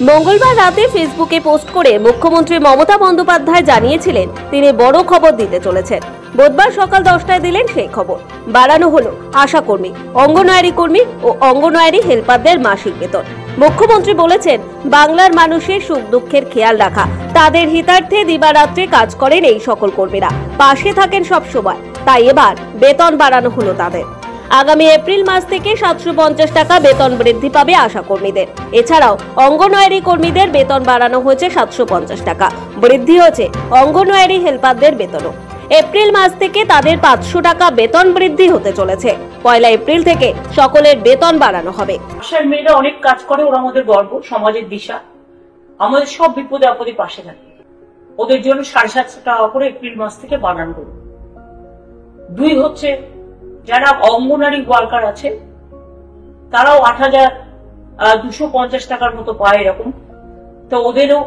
মঙ্গলবার রাতে ফেসবুকে পোস্ট করে মুখ্যমন্ত্রী মমতা বন্দ্যোপাধ্যায় জানিয়েছিলেন তিনি বড় খবর দিতে চলেছেন। বুধবার সকাল 10টায় দিলেন সেই খবর। বাড়ানো হলো আশাকর্মী, অঙ্গনওয়াড়ি কর্মী ও অঙ্গনওয়াড়ি হেল্পারদের মাসিক বেতন। মুখ্যমন্ত্রী বলেছেন, বাংলার মানুষের সুখ দুঃখের খেয়াল রাখা, তাদের হিতার্থে দিবারাত্রে কাজ করেন এই সকল কর্মীরা, পাশে থাকেন সব সময়। তাই এবার বেতন বাড়ানো হলো তাদের। আগামী এপ্রিল মাস থেকে 750 টাকা বেতন বৃদ্ধি পাবে আশা কর্মীদের। এছাড়াও অঙ্গনওয়াড়ি কর্মীদের বেতন বাড়ানো হয়েছে 750 টাকা। বৃদ্ধি হয়েছে অঙ্গনওয়াড়ি হেল্পারদের বেতনও। এপ্রিল মাস থেকে তাদের 500 টাকা বেতন বৃদ্ধি হতে চলেছে। 1 এপ্রিল থেকে সকলের বেতন বাড়ানো হবে। আশার মেয়েরা অনেক কাজ করে, ওরা আমাদের গর্ব, সমাজের দিশা, আমাদের সব বিপদে আপদে পাশে থাকে। ওদের জন্য 750 টাকা করে এপ্রিল মাস থেকে বাড়ানো হলো। 2 হচ্ছে যারা অঙ্গনওয়াড়ি ওয়ার্কার আছে তারাও 8,250 টাকার মতো পায় এরকম, তো ওদেরও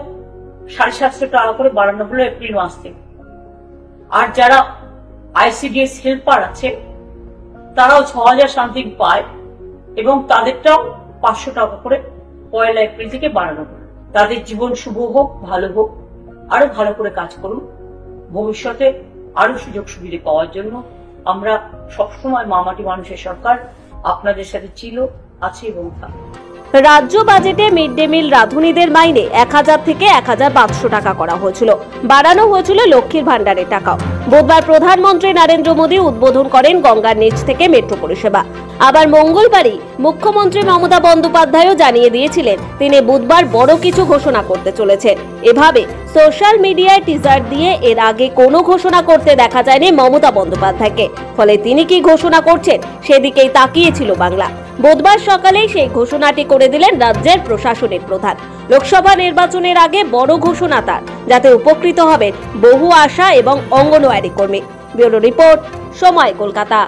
750 টাকা করে বাড়ানো হলো এপ্রিল মাস থেকে। আর যারা আইসিডিএস হেল্পার আছে তারাও 6,000 সামথিং পায় এবং তাদেরটাও 500 টাকা করে 1 এপ্রিল থেকে বাড়ানো হলো। তাদের জীবন শুভ হোক, ভালো হোক, আরো ভালো করে কাজ করুন। ভবিষ্যতে আরো সুযোগ সুবিধা পাওয়ার জন্য আমরা সবসময় মামাটি মানুষের সরকার আপনাদের সাথে ছিল, আছে এবং থাকবে। রাজ্য বাজেটে মিড ডে মিল রাঁধুনিদের মাইনে 1000 থেকে 1500 টাকা করা হয়েছিল। বাড়ানো হয়েছিল লক্ষ্মীর ভান্ডারের টাকাও। বুধবার প্রধানমন্ত্রী নরেন্দ্র মোদী উদ্বোধন করেন গঙ্গার নিচ থেকে মেট্রো পরিষেবা। আবার মঙ্গলবারই মুখ্যমন্ত্রী মমতা বন্দ্যোপাধ্যায়ও জানিয়ে দিয়েছিলেন তিনি বুধবার বড় কিছু ঘোষণা করতে চলেছেন। এভাবে সোশ্যাল মিডিয়ায় টিজার দিয়ে এর আগে কোনো ঘোষণা করতে দেখা যায়নি মমতা বন্দ্যোপাধ্যায়কে। ফলে তিনি কি ঘোষণা করছেন সেদিকেই তাকিয়েছিল বাংলা। বুধবার সকালেই সেই ঘোষণাটি করে দিলেন রাজ্যের প্রশাসনিক প্রধান। লোকসভা নির্বাচনের আগে বড় ঘোষণা তার, যাতে উপকৃত হবেন বহু আশা এবং অঙ্গনওয়াড়ি কর্মী। ব্যুরো রিপোর্ট, সময়, কলকাতা।